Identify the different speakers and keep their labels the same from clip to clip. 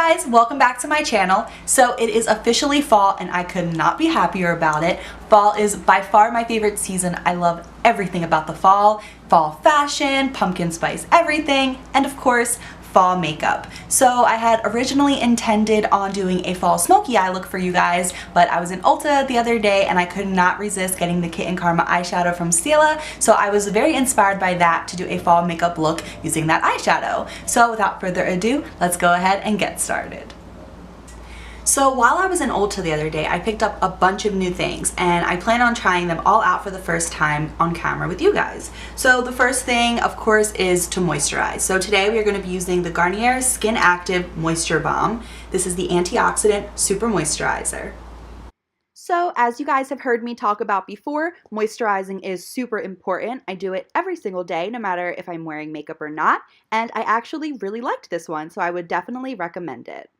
Speaker 1: guys, welcome back to my channel. So it is officially fall and I could not be happier about it. Fall is by far my favorite season. I love everything about the fall fashion, pumpkin spice everything, and of course fall makeup. So I had originally intended on doing a fall smoky eye look for you guys, but I was in Ulta the other day and I could not resist getting the Kit & Karma eyeshadow from Stila, so I was very inspired by that to do a fall makeup look using that eyeshadow. So without further ado, let's go ahead and get started. So while I was in Ulta the other day, I picked up a bunch of new things and I plan on trying them all out for the first time on camera with you guys. So the first thing, of course, is to moisturize. So today we are going to be using the Garnier Skin Active Moisture Balm. This is the antioxidant super moisturizer. So as you guys have heard me talk about before, moisturizing is super important. I do it every single day, no matter if I'm wearing makeup or not, and I actually really liked this one, so I would definitely recommend it.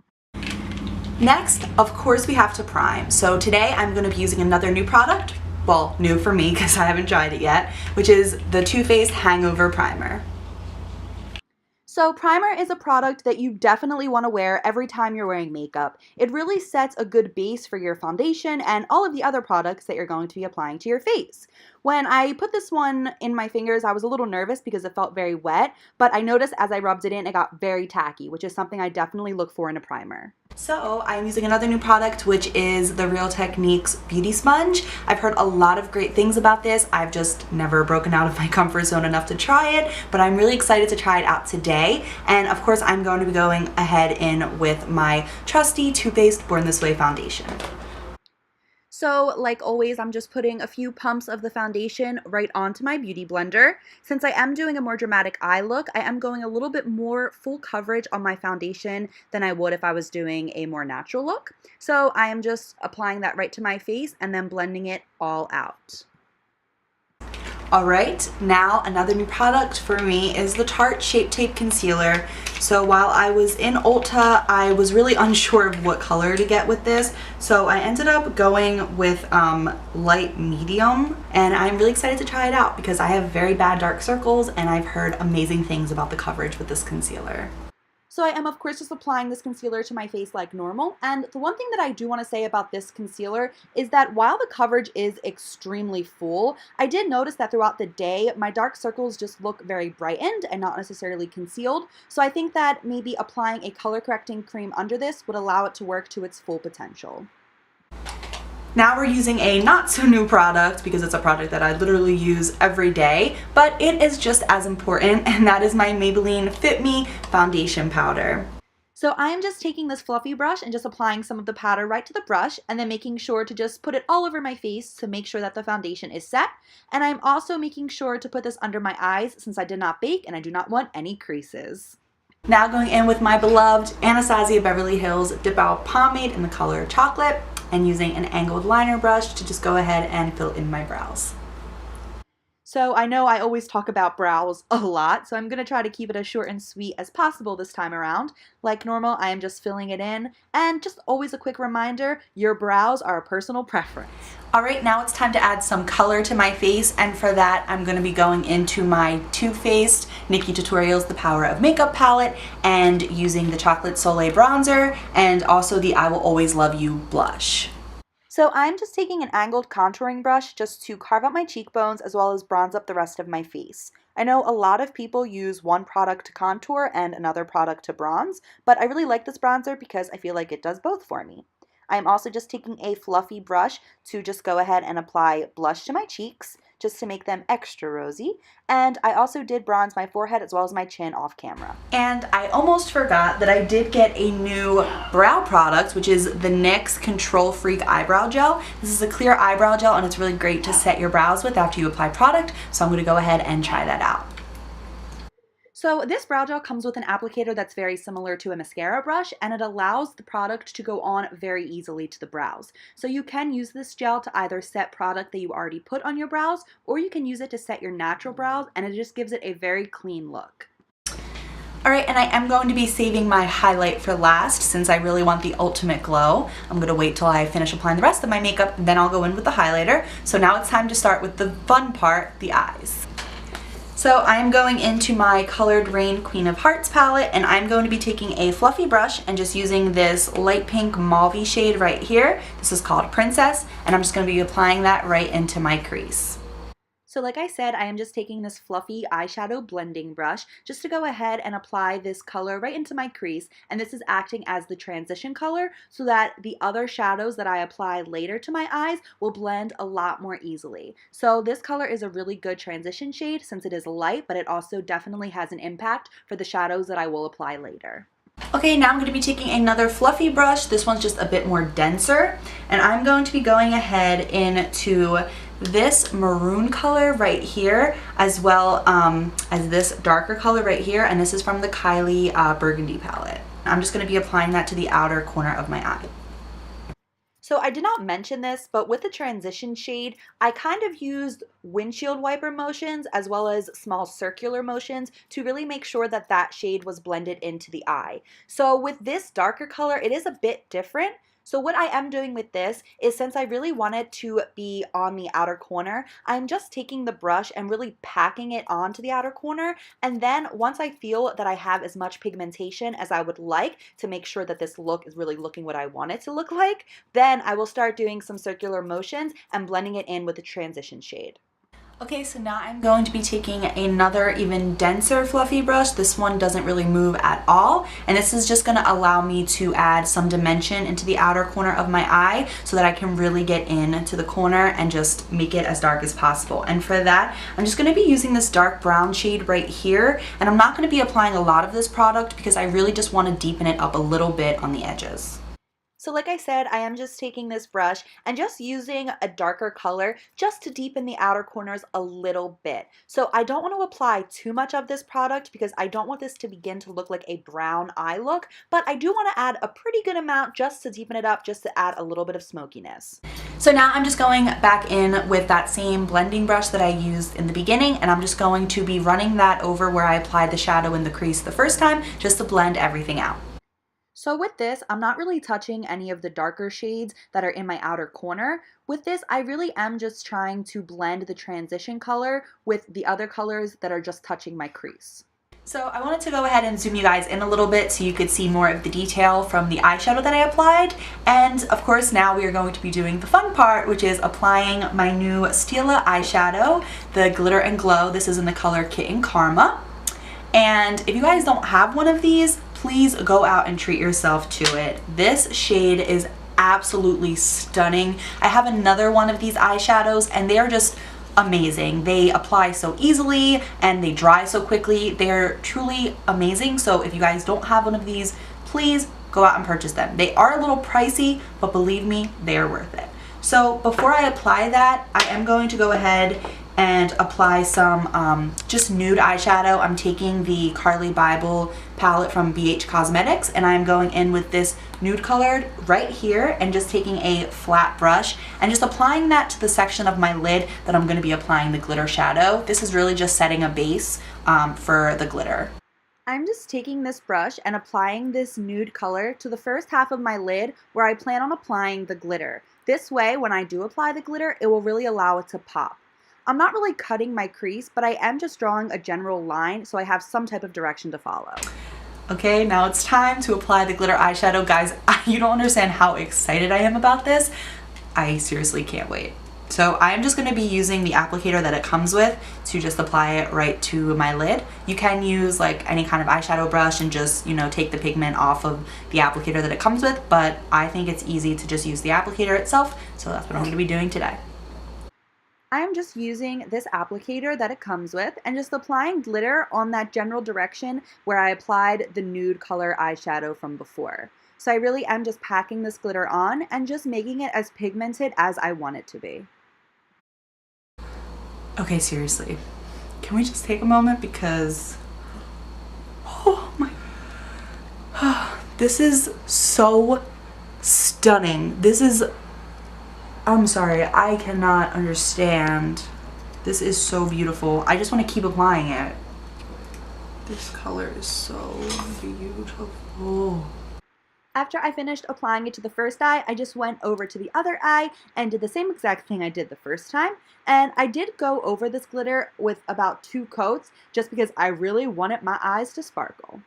Speaker 1: Next, of course, we have to prime. So today I'm going to be using another new product, well, new for me because I haven't tried it yet, which is the Too Faced Hangover Primer. So primer is a product that you definitely want to wear every time you're wearing makeup. It really sets a good base for your foundation and all of the other products that you're going to be applying to your face. When I put this one in my fingers, I was a little nervous because it felt very wet, but I noticed as I rubbed it in, it got very tacky, which is something I definitely look for in a primer. So I'm using another new product, which is the Real Techniques Beauty Sponge. I've heard a lot of great things about this. I've just never broken out of my comfort zone enough to try it, but I'm really excited to try it out today. And of course, I'm going to be going ahead in with my trusty Too Faced Born This Way foundation. So like always, I'm just putting a few pumps of the foundation right onto my beauty blender. Since I am doing a more dramatic eye look, I am going a little bit more full coverage on my foundation than I would if I was doing a more natural look. So I am just applying that right to my face and then blending it all out. Alright, now another new product for me is the Tarte Shape Tape Concealer. So while I was in Ulta, I was really unsure of what color to get with this. So I ended up going with light medium, and I'm really excited to try it out because I have very bad dark circles and I've heard amazing things about the coverage with this concealer. So I am of course just applying this concealer to my face like normal, and the one thing that I do want to say about this concealer is that while the coverage is extremely full, I did notice that throughout the day my dark circles just look very brightened and not necessarily concealed, so I think that maybe applying a color correcting cream under this would allow it to work to its full potential. Now we're using a not so new product because it's a product that I literally use every day, but it is just as important, and that is my Maybelline Fit Me foundation powder. So I am just taking this fluffy brush and just applying some of the powder right to the brush and then making sure to just put it all over my face to make sure that the foundation is set. And I'm also making sure to put this under my eyes since I did not bake and I do not want any creases. Now going in with my beloved Anastasia Beverly Hills Dip Out Pomade in the color Chocolate, and using an angled liner brush to just go ahead and fill in my brows. So I know I always talk about brows a lot, so I'm going to try to keep it as short and sweet as possible this time around. Like normal, I am just filling it in, and just always a quick reminder, your brows are a personal preference. Alright, now it's time to add some color to my face, and for that I'm going to be going into my Too Faced Nikkie Tutorials The Power of Makeup palette and using the Chocolate Soleil bronzer and also the I Will Always Love You blush. So I'm just taking an angled contouring brush just to carve out my cheekbones as well as bronze up the rest of my face. I know a lot of people use one product to contour and another product to bronze, but I really like this bronzer because I feel like it does both for me. I'm also just taking a fluffy brush to just go ahead and apply blush to my cheeks just to make them extra rosy, and I also did bronze my forehead as well as my chin off camera. And I almost forgot that I did get a new brow product, which is the NYX Control Freak Eyebrow Gel. This is a clear eyebrow gel and it's really great to set your brows with after you apply product, so I'm going to go ahead and try that out. So this brow gel comes with an applicator that's very similar to a mascara brush, and it allows the product to go on very easily to the brows. So you can use this gel to either set product that you already put on your brows, or you can use it to set your natural brows, and it just gives it a very clean look. Alright, and I am going to be saving my highlight for last since I really want the ultimate glow. I'm going to wait till I finish applying the rest of my makeup, and then I'll go in with the highlighter. So now it's time to start with the fun part, the eyes. So I'm going into my Colored Rain Queen of Hearts palette, and I'm going to be taking a fluffy brush and just using this light pink mauve shade right here. This is called Princess, and I'm just going to be applying that right into my crease. So like I said, I am just taking this fluffy eyeshadow blending brush just to go ahead and apply this color right into my crease, and this is acting as the transition color so that the other shadows that I apply later to my eyes will blend a lot more easily. So this color is a really good transition shade since it is light, but it also definitely has an impact for the shadows that I will apply later. Okay, now I'm going to be taking another fluffy brush. This one's just a bit more denser, and I'm going to be going ahead into this maroon color right here, as well as this darker color right here, and this is from the Kylie Burgundy palette. I'm just going to be applying that to the outer corner of my eye. So I did not mention this, but with the transition shade, I kind of used windshield wiper motions as well as small circular motions to really make sure that that shade was blended into the eye. So with this darker color, it is a bit different. So what I am doing with this is, since I really wanted to be on the outer corner, I'm just taking the brush and really packing it onto the outer corner. And then once I feel that I have as much pigmentation as I would like to make sure that this look is really looking what I want it to look like, then I will start doing some circular motions and blending it in with the transition shade. Okay, so now I'm going to be taking another even denser fluffy brush. This one doesn't really move at all, and this is just going to allow me to add some dimension into the outer corner of my eye so that I can really get into the corner and just make it as dark as possible. And for that, I'm just going to be using this dark brown shade right here, and I'm not going to be applying a lot of this product because I really just want to deepen it up a little bit on the edges. So like I said, I am just taking this brush and just using a darker color just to deepen the outer corners a little bit. So I don't want to apply too much of this product because I don't want this to begin to look like a brown eye look, but I do want to add a pretty good amount just to deepen it up, just to add a little bit of smokiness. So now I'm just going back in with that same blending brush that I used in the beginning, and I'm just going to be running that over where I applied the shadow in the crease the first time just to blend everything out. So with this, I'm not really touching any of the darker shades that are in my outer corner. With this, I really am just trying to blend the transition color with the other colors that are just touching my crease. So I wanted to go ahead and zoom you guys in a little bit so you could see more of the detail from the eyeshadow that I applied. And of course, now we are going to be doing the fun part, which is applying my new Stila eyeshadow, the Glitter and Glow. This is in the color Kitten Karma. And if you guys don't have one of these, please go out and treat yourself to it. This shade is absolutely stunning. I have another one of these eyeshadows and they are just amazing. They apply so easily and they dry so quickly. They're truly amazing. So if you guys don't have one of these, please go out and purchase them. They are a little pricey, but believe me, they are worth it. So before I apply that, I am going to go ahead and apply some just nude eyeshadow. I'm taking the Carly Bible palette from BH Cosmetics, and I'm going in with this nude colored right here and just taking a flat brush and just applying that to the section of my lid that I'm going to be applying the glitter shadow. This is really just setting a base for the glitter. I'm just taking this brush and applying this nude color to the first half of my lid where I plan on applying the glitter. This way, when I do apply the glitter, it will really allow it to pop. I'm not really cutting my crease, but I am just drawing a general line so I have some type of direction to follow. Okay, now it's time to apply the glitter eyeshadow. Guys, you don't understand how excited I am about this. I seriously can't wait. So I'm just going to be using the applicator that it comes with to just apply it right to my lid. You can use like any kind of eyeshadow brush and just, you know, take the pigment off of the applicator that it comes with, but I think it's easy to just use the applicator itself, so that's what I'm going to be doing today. I'm just using this applicator that it comes with and just applying glitter on that general direction where I applied the nude color eyeshadow from before. So I really am just packing this glitter on and just making it as pigmented as I want it to be. Okay, seriously, can we just take a moment because, oh my, this is so stunning. This is, I'm sorry, I cannot understand. This is so beautiful. I just want to keep applying it. This color is so beautiful.
Speaker 2: After I finished applying it to the first eye, I just went over to the other eye and did the same exact thing I did the first time. And I did go over this glitter with about 2 coats just because I really wanted my eyes to sparkle.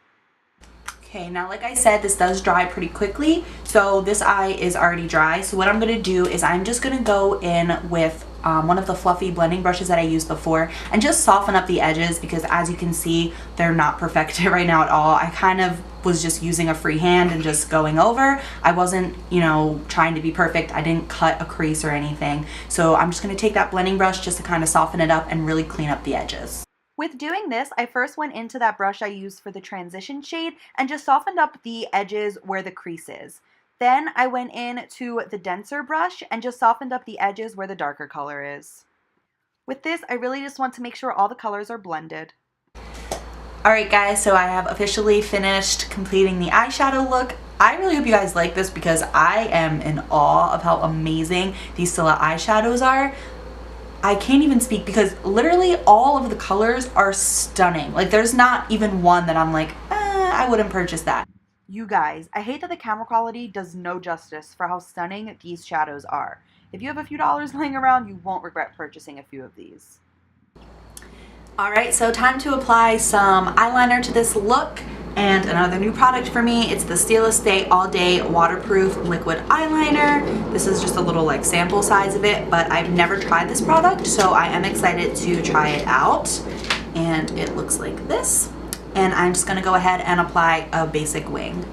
Speaker 1: Okay, now like I said, this does dry pretty quickly, so this eye is already dry. So what I'm going to do is I'm just going to go in with one of the fluffy blending brushes that I used before and just soften up the edges, because as you can see, they're not perfected right now at all. I kind of was just using a free hand and just going over. I wasn't, you know, trying to be perfect. I didn't cut a crease or anything. So I'm just going to take that blending brush just to kind of soften it up and really clean up the edges.
Speaker 2: With doing this, I first went into that brush I used for the transition shade and just softened up the edges where the crease is. Then I went in to the denser brush and just softened up the edges where the darker color is. With this, I really just want to make sure all the colors are blended.
Speaker 1: Alright guys, so I have officially finished completing the eyeshadow look. I really hope you guys like this because I am in awe of how amazing these Stila eyeshadows are. I can't even speak because literally all of the colors are stunning. Like there's not even one that I'm like, I wouldn't purchase that.
Speaker 2: You guys, I hate that the camera quality does no justice for how stunning these shadows are. If you have a few dollars laying around, you won't regret purchasing a few of these.
Speaker 1: Alright, so time to apply some eyeliner to this look. And another new product for me, it's the Stila Stay All Day Waterproof Liquid Eyeliner. This is just a little like sample size of it, but I've never tried this product, so I am excited to try it out. And it looks like this. And I'm just gonna go ahead and apply a basic wing.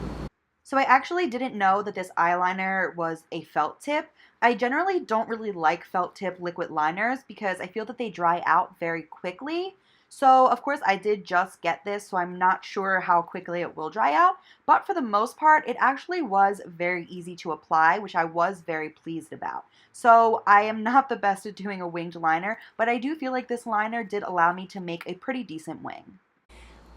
Speaker 2: So I actually didn't know that this eyeliner was a felt tip. I generally don't really like felt tip liquid liners because I feel that they dry out very quickly. So of course I did just get this, so I'm not sure how quickly it will dry out, but for the most part it actually was very easy to apply, which I was very pleased about. So I am not the best at doing a winged liner, but I do feel like this liner did allow me to make a pretty decent wing.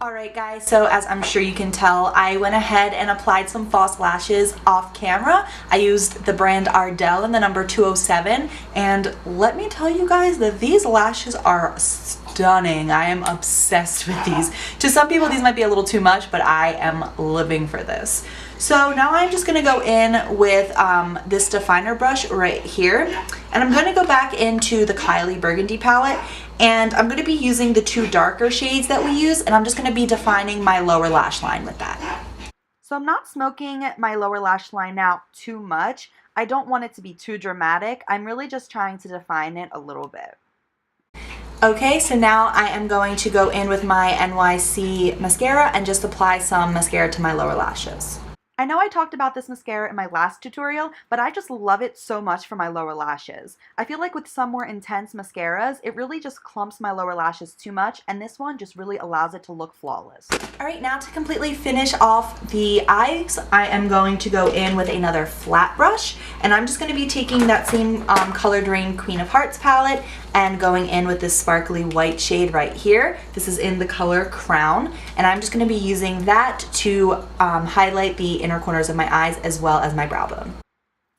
Speaker 1: Alright guys, so as I'm sure you can tell, I went ahead and applied some false lashes off camera. I used the brand Ardell in the number 207, and let me tell you guys that these lashes are stunning. I am obsessed with these. To some people these might be a little too much, but I am living for this. So now I'm just going to go in with this definer brush right here, and I'm going to go back into the Kylie Burgundy palette, and I'm going to be using the 2 darker shades that we use, and I'm just going to be defining my lower lash line with that.
Speaker 2: So I'm not smoking my lower lash line out too much. I don't want it to be too dramatic. I'm really just trying to define it a little bit.
Speaker 1: Okay, so now I am going to go in with my NYC mascara and just apply some mascara to my lower lashes.
Speaker 2: I know I talked about this mascara in my last tutorial, but I just love it so much for my lower lashes. I feel like with some more intense mascaras, it really just clumps my lower lashes too much, and this one just really allows it to look flawless.
Speaker 1: Alright, now to completely finish off the eyes, I am going to go in with another flat brush, and I'm just going to be taking that same Colored Rain Queen of Hearts palette and going in with this sparkly white shade right here. This is in the color Crown, and I'm just going to be using that to highlight the inner corners of my eyes as well as my brow bone.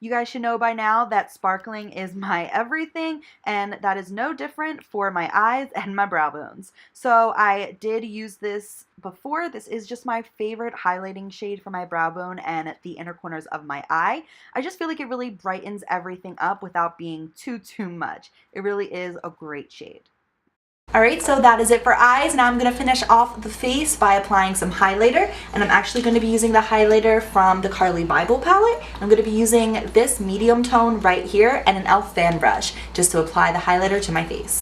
Speaker 2: You guys should know by now that sparkling is my everything, and that is no different for my eyes and my brow bones. So I did use this before. This is just my favorite highlighting shade for my brow bone and the inner corners of my eye. I just feel like it really brightens everything up without being too much. It really is a great shade.
Speaker 1: Alright, so that is it for eyes. Now I'm going to finish off the face by applying some highlighter, and I'm actually going to be using the highlighter from the Carly Bible palette. I'm going to be using this medium tone right here and an e.l.f. fan brush just to apply the highlighter to my face.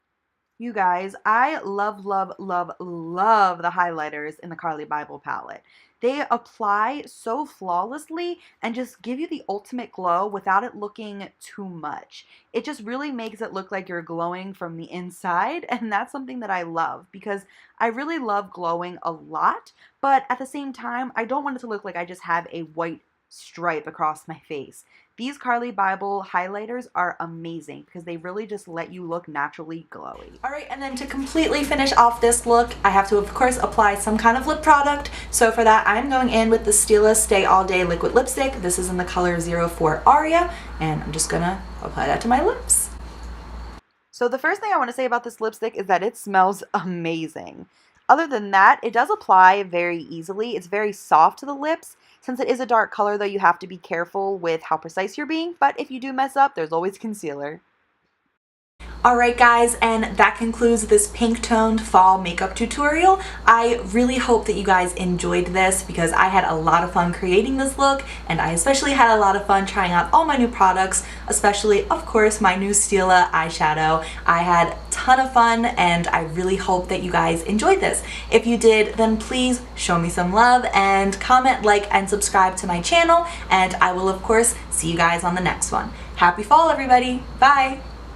Speaker 2: You guys, I love the highlighters in the Carly Bible palette. They apply so flawlessly and just give you the ultimate glow without it looking too much. It just really makes it look like you're glowing from the inside, and that's something that I love because I really love glowing a lot, but at the same time, I don't want it to look like I just have a white stripe across my face. These Carly Bible highlighters are amazing because they really just let you look naturally glowy. Alright, and then to completely finish off this look, I have to of course apply some kind of lip product. So for that, I'm going in with the Stila Stay All Day Liquid Lipstick. This is in the color 04 Aria, and I'm just gonna apply that to my lips. So the first thing I want to say about this lipstick is that it smells amazing. Other than that, it does apply very easily. It's very soft to the lips. Since it is a dark color, though, you have to be careful with how precise you're being, but if you do mess up, there's always concealer.
Speaker 1: Alright guys, and that concludes this pink toned fall makeup tutorial. I really hope that you guys enjoyed this because I had a lot of fun creating this look, and I especially had a lot of fun trying out all my new products, especially of course my new Stila eyeshadow. I had a ton of fun and I really hope that you guys enjoyed this. If you did, then please show me some love and comment, like, and subscribe to my channel, and I will of course see you guys on the next one. Happy fall everybody! Bye!